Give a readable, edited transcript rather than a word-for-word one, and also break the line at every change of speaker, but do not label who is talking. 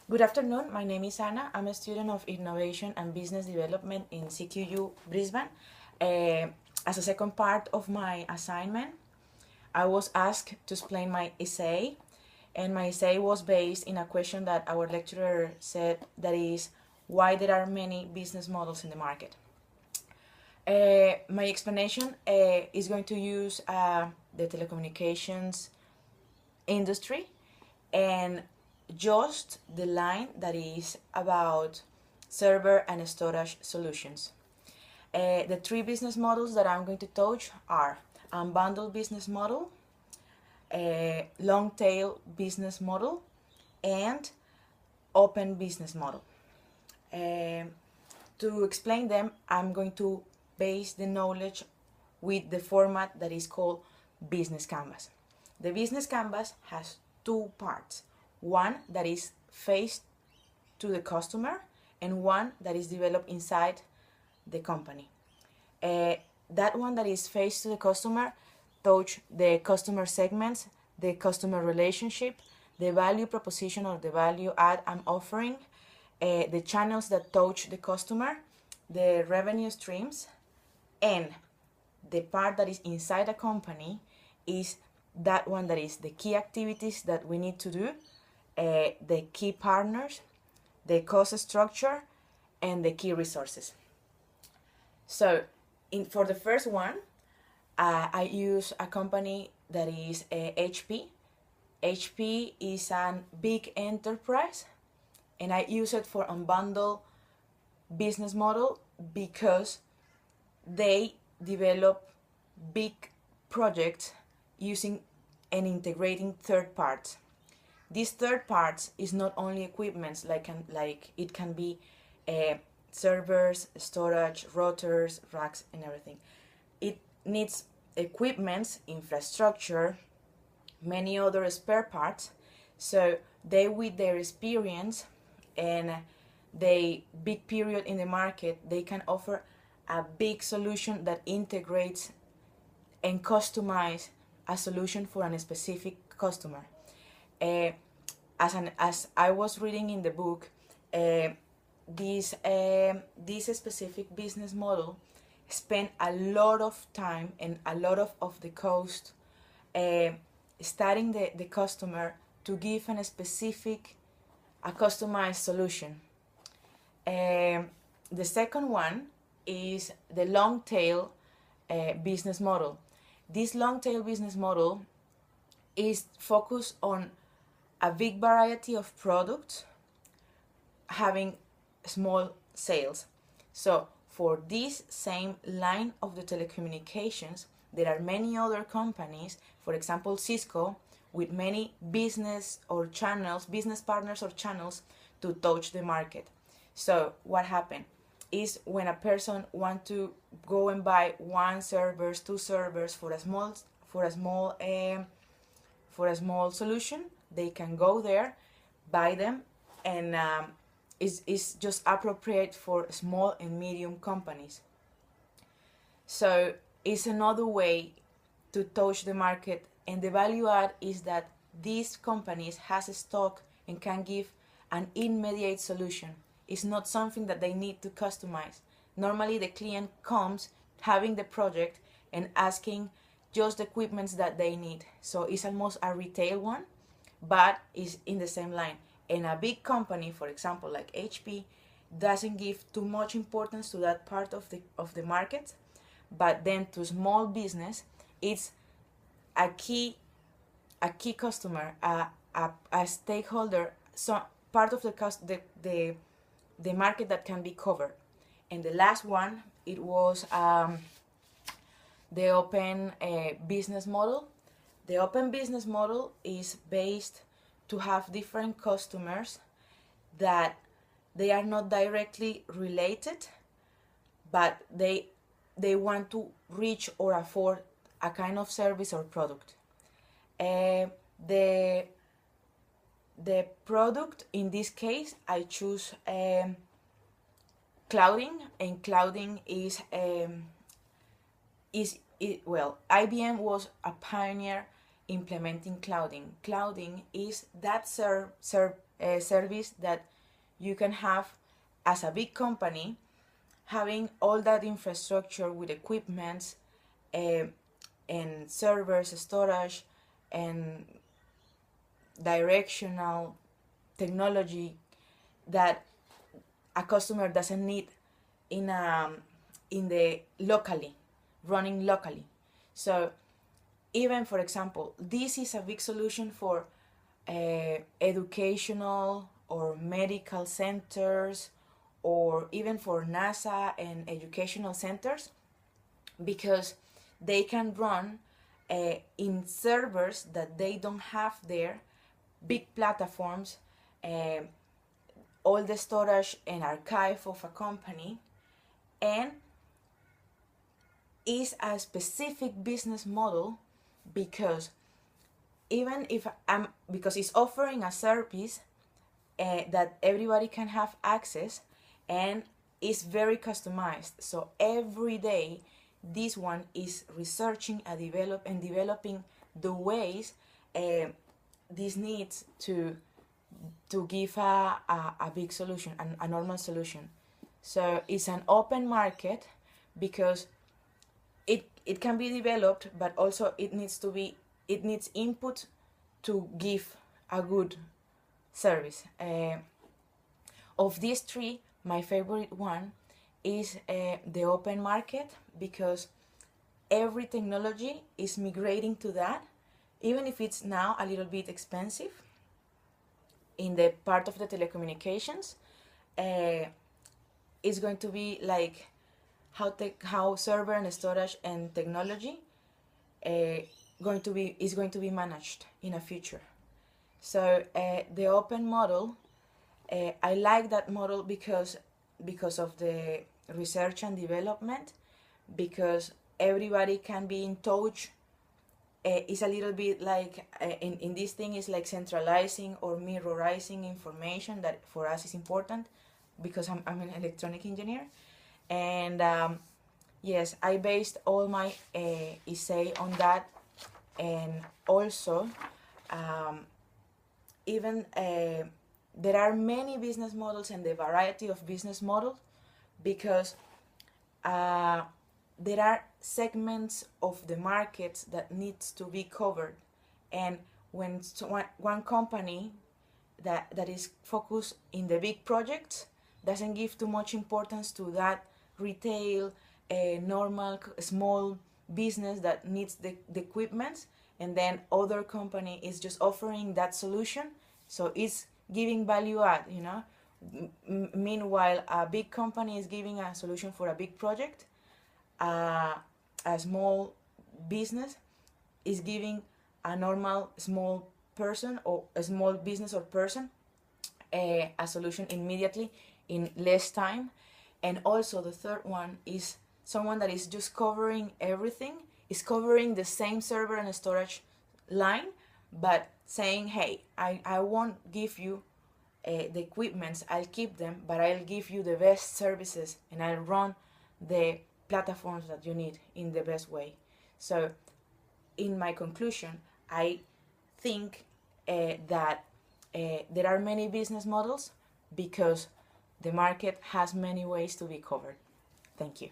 Good afternoon, my name is Anna. I'm a student of Innovation and Business Development in CQU Brisbane. As a second part of my assignment, I was asked to explain my essay, and my essay was based in a question that our lecturer said, that is, why there are many business models in the market. My explanation is going to use the telecommunications industry and just the line that is about server and storage solutions. The three business models that I'm going to touch are unbundled business model, long tail business model, and open business model. To explain them, I'm going to base the knowledge with the format that is called Business Canvas. The Business Canvas has two parts. One that is faced to the customer and one that is developed inside the company. That one that is faced to the customer touch the customer segments, the customer relationship, the value proposition or the value add I'm offering, the channels that touch the customer, the revenue streams, and the part that is inside a company is that one that is the key activities that we need to do, the key partners, the cost structure, and the key resources. So for the first one, I use a company that is HP. HP is a big enterprise, and I use it for unbundled business model because they develop big projects using and integrating third parts. These third parts is not only equipments like it can be servers, storage, routers, racks, and everything. It needs equipments, infrastructure, many other spare parts. So they, with their experience and the big period in the market, they can offer a big solution that integrates and customize a solution for a specific customer. As I was reading in the book, this specific business model spent a lot of time and a lot of the cost studying the customer to give a specific, a customized solution. The second one is the long tail business model. This long tail business model is focused on a big variety of products having small sales. So for this same line of the telecommunications, there are many other companies, for example Cisco, with many business partners or channels to touch the market. So what happened is when a person wants to go and buy one server, two servers for a small solution, they can go there, buy them, and is just appropriate for small and medium companies. So it's another way to touch the market, and the value add is that these companies has a stock and can give an immediate solution. It's not something that they need to customize. Normally the client comes having the project and asking just the equipments that they need. So it's almost a retail one, but is in the same line. And a big company, for example, like HP, doesn't give too much importance to that part of the market, but then to small business, it's a key customer, a stakeholder, so part of the market that can be covered. And the last one, it was the open business model. The open business model is based to have different customers that they are not directly related, but they want to reach or afford a kind of service or product. The product, in this case, I choose clouding, and clouding well, IBM was a pioneer implementing clouding. Clouding is that service that you can have as a big company, having all that infrastructure with equipment and servers, storage, and directional technology that a customer doesn't need in the locally, running locally. So even, for example, this is a big solution for educational or medical centers, or even for NASA and educational centers, because they can run in servers that they don't have there, big platforms, all the storage and archive of a company, and is a specific business model, because even if because it's offering a service that everybody can have access, and is very customized. So every day this one is researching and developing the ways this needs to give a big solution, a normal solution. So it's an open market, because it can be developed, but also it needs input to give a good service. Of these three, my favorite one is the open market, because every technology is migrating to that, even if it's now a little bit expensive in the part of the telecommunications. It's going to be like how server and storage and technology is going to be managed in the future. So the open model, I like that model because of the research and development, because everybody can be in touch. It's a little bit like in this thing is like centralizing or mirrorizing information that for us is important, because I'm an electronic engineer. And yes, I based all my essay on that. And also even there are many business models and the variety of business models, because there are segments of the markets that needs to be covered. And when one company that is focused in the big projects doesn't give too much importance to that retail, normal small business that needs the equipment, and then other company is just offering that solution, so it's giving value add, meanwhile a big company is giving a solution for a big project, a small business is giving a normal small person or a small business or person a solution immediately in less time. And also the third one is someone that is just covering everything, is covering the same server and storage line, but saying, hey, I won't give you the equipments, I'll keep them, but I'll give you the best services, and I'll run the platforms that you need in the best way. So in my conclusion, I think that there are many business models, because the market has many ways to be covered. Thank you.